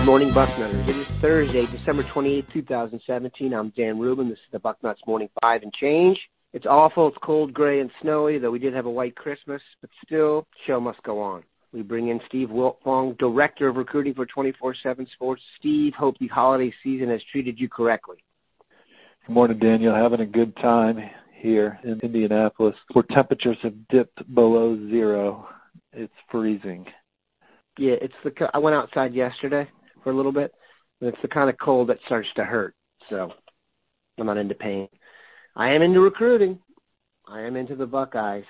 morning, Bucknutters. It is Thursday, December 28, 2017. I'm Dan Rubin. This is the Bucknuts Morning 5 and change. It's awful. It's cold, gray, and snowy, though we did have a white Christmas, but still, show must go on. We bring in Steve Wiltfong, Director of Recruiting for 24/7 Sports. Steve, hope the holiday season has treated you correctly. Good morning, Daniel. Having a good time here in Indianapolis, where temperatures have dipped below zero. It's freezing. Yeah, I went outside yesterday for a little bit, and it's the kind of cold that starts to hurt, so I'm not into pain. I am into recruiting. I am into the Buckeyes.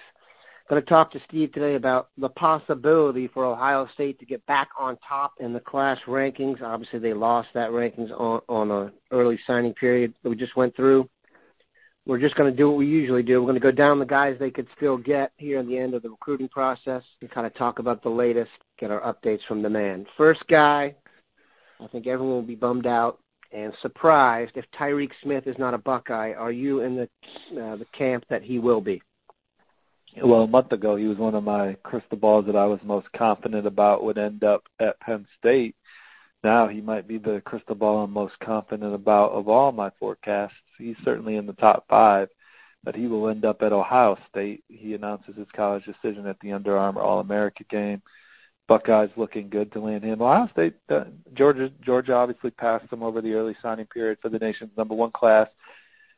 Going to talk to Steve today about the possibility for Ohio State to get back on top in the class rankings. Obviously, they lost that rankings on an early signing period that we just went through. We're just going to do what we usually do. We're going to go down the guys they could still get here at the end of the recruiting process and kind of talk about the latest, get our updates from the man. First guy, I think everyone will be bummed out and surprised if Tyreek Smith is not a Buckeye. Are you in the camp that he will be? Well, a month ago, he was one of my crystal balls that I was most confident about would end up at Penn State. Now he might be the crystal ball I'm most confident about of all my forecasts. He's certainly in the top 5, but he will end up at Ohio State. He announces his college decision at the Under Armour All-America game. Buckeyes looking good to land him. Ohio State, Georgia obviously passed him over the early signing period for the nation's number 1 class.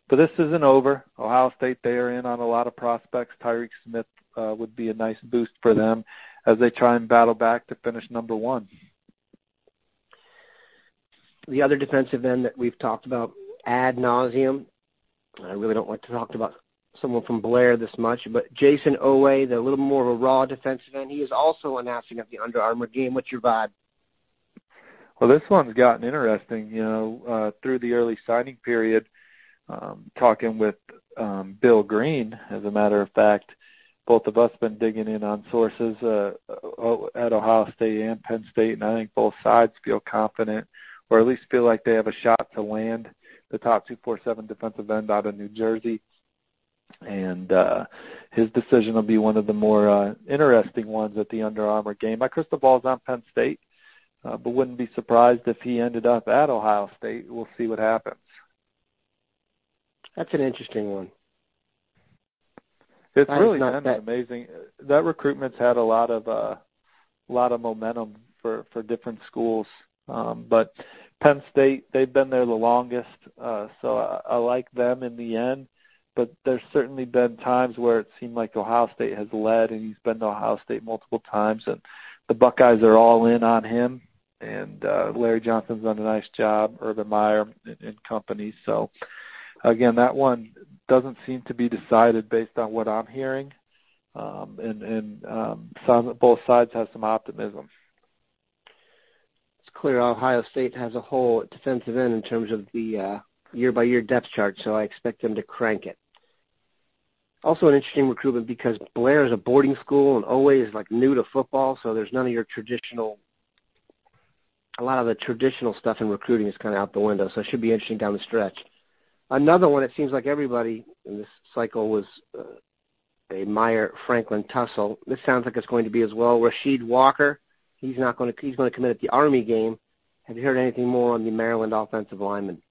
But this isn't over. Ohio State, they are in on a lot of prospects. Tyreek Smith would be a nice boost for them as they try and battle back to finish number 1. The other defensive end that we've talked about ad nauseum, I really don't like to talk about someone from Blair this much, but Jason Owe, the little more of a raw defensive end, he is also announcing at the Under Armour game. What's your vibe? Well, this one's gotten interesting, through the early signing period. Talking with Bill Green, as a matter of fact, both of us been digging in on sources at Ohio State and Penn State, and I think both sides feel confident, or at least feel like they have a shot to land the top 247 defensive end out of New Jersey. And his decision will be one of the more interesting ones at the Under Armour game. My crystal ball's on Penn State, but wouldn't be surprised if he ended up at Ohio State. We'll see what happens. That's an interesting one. It's really been amazing. That recruitment's had a lot of momentum for different schools. But Penn State, they've been there the longest, so I like them in the end. But there's certainly been times where it seemed like Ohio State has led, and he's been to Ohio State multiple times, and the Buckeyes are all in on him. And Larry Johnson's done a nice job, Urban Meyer and company. So, again, that one doesn't seem to be decided based on what I'm hearing, and both sides have some optimism. It's clear Ohio State has a hole at defensive end in terms of the year-by-year depth chart, so I expect them to crank it. Also an interesting recruitment because Blair is a boarding school and always new to football, so there's none of your a lot of the traditional stuff in recruiting is kind of out the window, so it should be interesting down the stretch. Another one, it seems like everybody in this cycle was a Meyer-Franklin tussle. This sounds like it's going to be as well. Rasheed Walker, he's going to commit at the Army game. Have you heard anything more on the Maryland offensive lineman?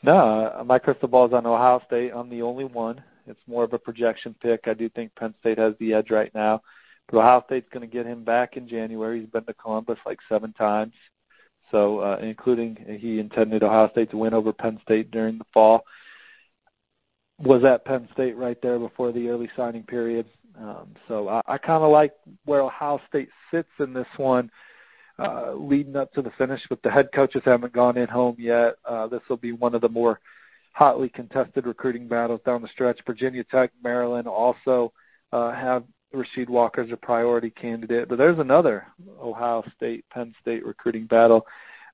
No, my crystal ball is on Ohio State. I'm the only one. It's more of a projection pick. I do think Penn State has the edge right now. But Ohio State's going to get him back in January. He's been to Columbus 7 times. So, including he intended Ohio State to win over Penn State during the fall. Was at Penn State right there before the early signing period. So I kind of like where Ohio State sits in this one, leading up to the finish. But the head coaches haven't gone in home yet. This will be one of the more hotly contested recruiting battles down the stretch. Virginia Tech, Maryland also have Rasheed Walker as a priority candidate. But there's another Ohio State, Penn State recruiting battle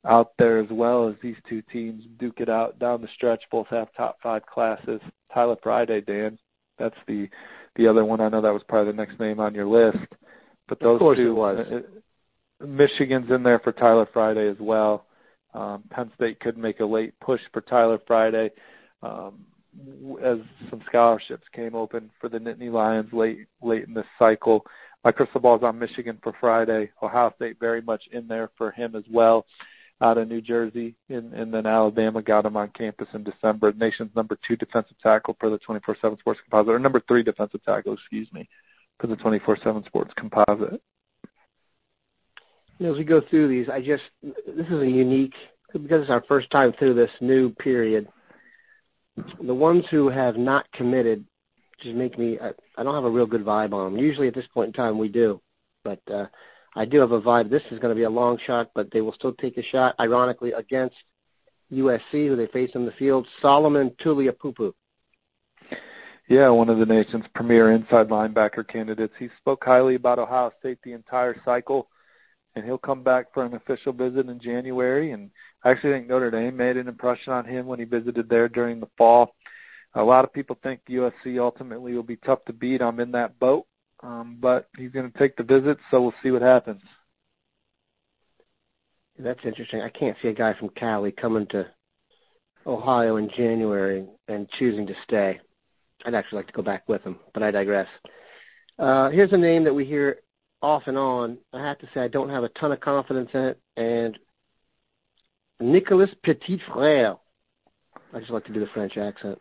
out there as well, as these two teams duke it out down the stretch. Both have top 5 classes. Tyler Friday, Dan, that's the other one. I know that was probably the next name on your list. But those two, Michigan's in there for Tyler Friday as well. Penn State could make a late push for Tyler Friday as some scholarships came open for the Nittany Lions late in this cycle. My crystal ball is on Michigan for Friday. Ohio State very much in there for him as well, out of New Jersey. And then Alabama got him on campus in December. The nation's number 2 defensive tackle for the 24/7 Sports Composite, or number 3 defensive tackle, for the 24/7 Sports Composite. As we go through these, this is a unique, because it's our first time through this new period. The ones who have not committed just make me, I don't have a real good vibe on them. Usually at this point in time we do, but I do have a vibe. This is going to be a long shot, but they will still take a shot, ironically, against USC, who they face in the field, Solomon Tuliaupupu. Yeah, one of the nation's premier inside linebacker candidates. He spoke highly about Ohio State the entire cycle, and he'll come back for an official visit in January. And I actually think Notre Dame made an impression on him when he visited there during the fall. A lot of people think USC ultimately will be tough to beat. I'm in that boat, but he's going to take the visit, so we'll see what happens. That's interesting. I can't see a guy from Cali coming to Ohio in January and choosing to stay. I'd actually like to go back with him, but I digress. Here's a name that we hear off and on. I have to say I don't have a ton of confidence in it, and Nicolas Petit-Frere. I just like to do the French accent.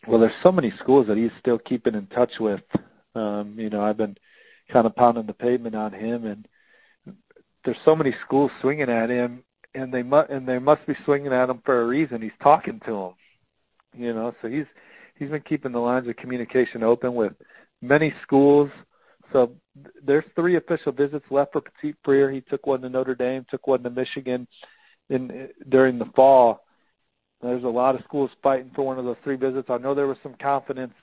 Well, there's so many schools that he's still keeping in touch with. I've been kind of pounding the pavement on him, and there's so many schools swinging at him, and they must be swinging at him for a reason. He's talking to them, so he's been keeping the lines of communication open with many schools. So there's 3 official visits left for Petit-Frere. He took one to Notre Dame, took one to Michigan during the fall. There's a lot of schools fighting for one of those 3 visits. I know there was some confidence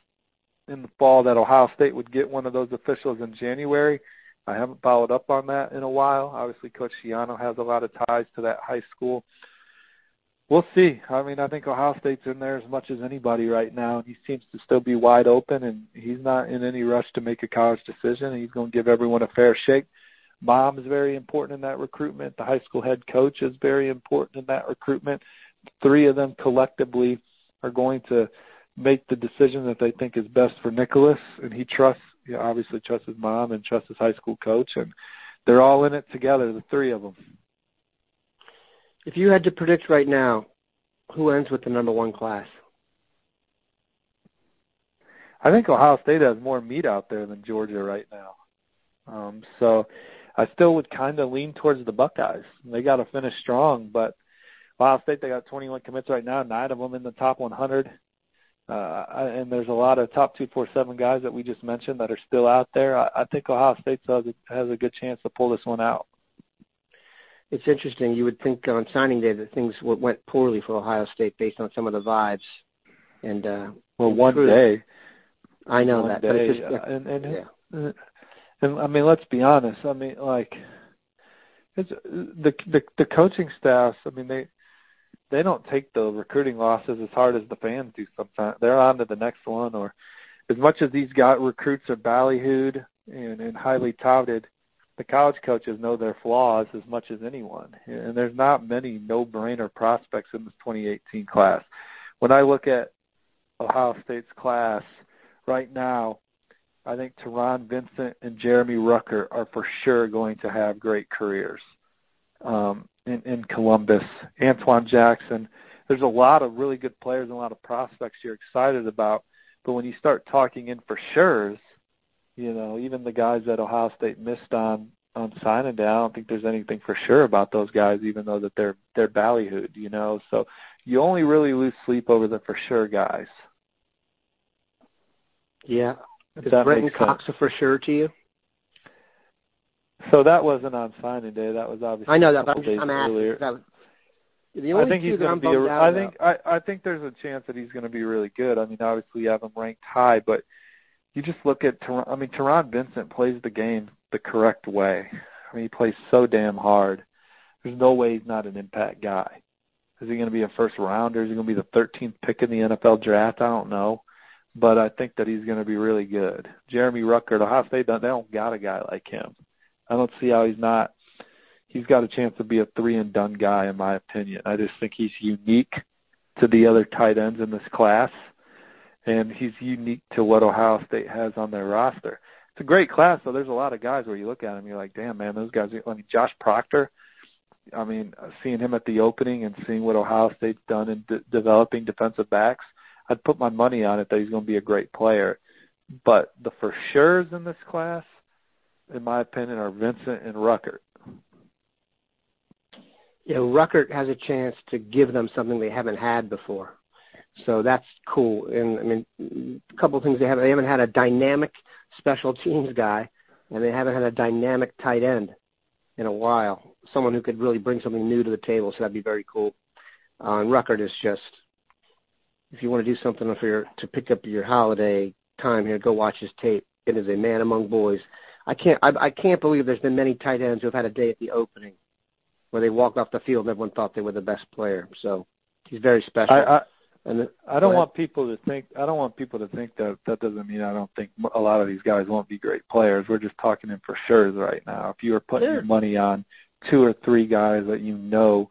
in the fall that Ohio State would get one of those officials in January. I haven't followed up on that in a while. Obviously, Coach Schiano has a lot of ties to that high school. We'll see. I think Ohio State's in there as much as anybody right now, and he seems to still be wide open, and he's not in any rush to make a college decision, and he's going to give everyone a fair shake. Mom is very important in that recruitment. The high school head coach is very important in that recruitment. 3 of them collectively are going to make the decision that they think is best for Nicholas, and he obviously trusts his mom and trusts his high school coach, and they're all in it together, the 3 of them. If you had to predict right now, who ends with the number 1 class? I think Ohio State has more meat out there than Georgia right now. So I still would kind of lean towards the Buckeyes. They got to finish strong, but Ohio State, they got 21 commits right now, 9 of them in the top 100. And there's a lot of top 247 guys that we just mentioned that are still out there. I think Ohio State has a good chance to pull this one out. It's interesting. You would think on signing day that things went poorly for Ohio State based on some of the vibes. And one day. I know that, but it's just and let's be honest. It's the coaching staffs. They don't take the recruiting losses as hard as the fans do sometimes. They're on to the next one. Or as much as these recruits are ballyhooed and highly touted, the college coaches know their flaws as much as anyone. And there's not many no-brainer prospects in this 2018 class. When I look at Ohio State's class right now, I think Teron Vincent and Jeremy Rucker are for sure going to have great careers. In Columbus, Antoine Jackson. There's a lot of really good players and a lot of prospects you're excited about. But when you start talking in for sures, even the guys that Ohio State missed on signing day, I don't think there's anything for sure about those guys, even though that they're ballyhooed, So you only really lose sleep over the for sure guys. Yeah. Is Brenton Cox a for sure to you? So that wasn't on signing day. That was obviously I know that, but I'm asking. I think he's going to be. I think there's a chance that he's going to be really good. Obviously you have him ranked high, but you just look at Teron Vincent plays the game the correct way. He plays so damn hard. There's no way he's not an impact guy. Is he going to be a first rounder? Is he going to be the 13th pick in the NFL draft? I don't know, but I think that he's going to be really good. Jeremy Rucker at Ohio State, they don't got a guy like him. I don't see how he's not. He's got a chance to be a 3-and-done guy, in my opinion. I just think he's unique to the other tight ends in this class, and he's unique to what Ohio State has on their roster. it's a great class. So there's a lot of guys where you look at them, you're like, damn, man, those guys. I mean, Josh Proctor. I mean, seeing him at the opening and seeing what Ohio State's done in developing defensive backs, I'd put my money on it that he's going to be a great player. But the for sures in this class, in my opinion, are Vincent and Ruckert. Yeah, Ruckert has a chance to give them something they haven't had before. So that's cool. And, I mean, a couple of things they haven't had a dynamic special teams guy, and they haven't had a dynamic tight end in a while, someone who could really bring something new to the table, so that'd be very cool. And Ruckert is just, if you want to do something to pick up your holiday time here, go watch his tape. It is a man among boys. I can't believe there's been many tight ends who have had a day at the opening where they walked off the field and everyone thought they were the best player. So he's very special. I don't want people to think that doesn't mean I don't think a lot of these guys won't be great players. We're just talking in for sure right now. If you were putting your money on 2 or 3 guys that you know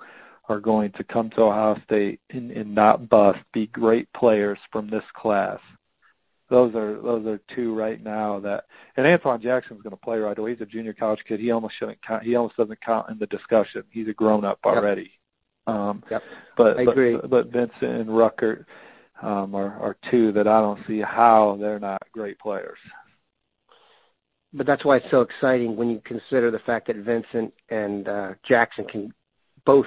are going to come to Ohio State and not bust, be great players from this class, those are 2 right now that. And Antoine Jackson's going to play right away. He's a junior college kid. He almost shouldn't count. He almost doesn't count in the discussion. He's a grown up already. But I agree. But Vincent and Ruckert are 2 that I don't see how they're not great players. But that's why it's so exciting when you consider the fact that Vincent and Jackson can both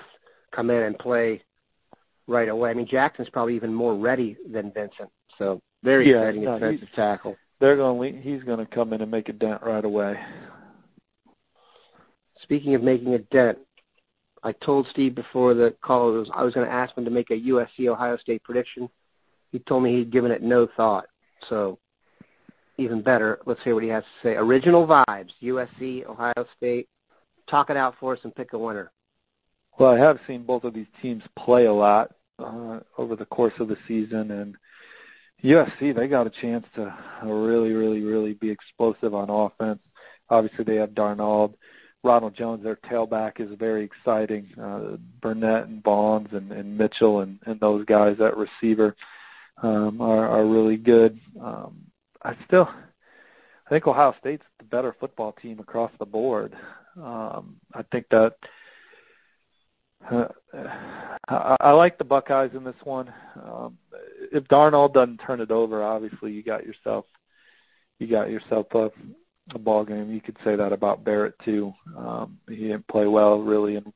come in and play right away. I mean, Jackson's probably even more ready than Vincent. So very exciting defensive tackle. He's going to come in and make a dent right away. Speaking of making a dent, I told Steve before the call I was going to ask him to make a USC-Ohio State prediction. He told me he'd given it no thought. So even better, let's hear what he has to say. Original vibes, USC, Ohio State. Talk it out for us and pick a winner. Well, I have seen both of these teams play a lot over the course of the season. And USC, they got a chance to really, really, really be explosive on offense. Obviously, they have Darnold. Ronald Jones, their tailback, is very exciting. Burnett and Bonds and Mitchell and those guys at receiver are really good. I think Ohio State's the better football team across the board. I think that I like the Buckeyes in this one. If Darnold doesn't turn it over, obviously you got yourself a ball game. You could say that about Barrett too. He didn't play well really in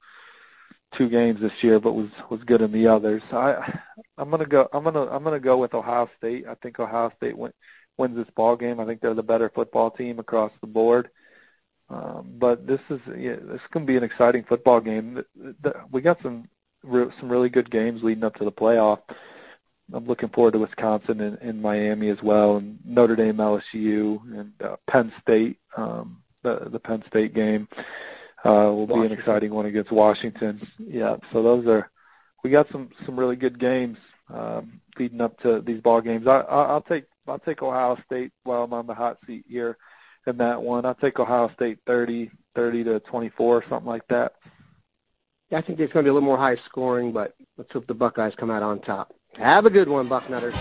2 games this year, but was good in the others. I'm gonna go with Ohio State. I think Ohio State wins this ball game. I think they're the better football team across the board. But this can be an exciting football game. We got some really good games leading up to the playoff. I'm looking forward to Wisconsin and Miami as well, and Notre Dame, LSU, and Penn State. The Penn State game will be an exciting one against Washington. Yeah, so we got some really good games leading up to these ball games. I'll take Ohio State while I'm on the hot seat here in that one. I'll take Ohio State 30-24, something like that. Yeah, I think it's going to be a little more high scoring, but let's hope the Buckeyes come out on top. Have a good one, Bucknutters.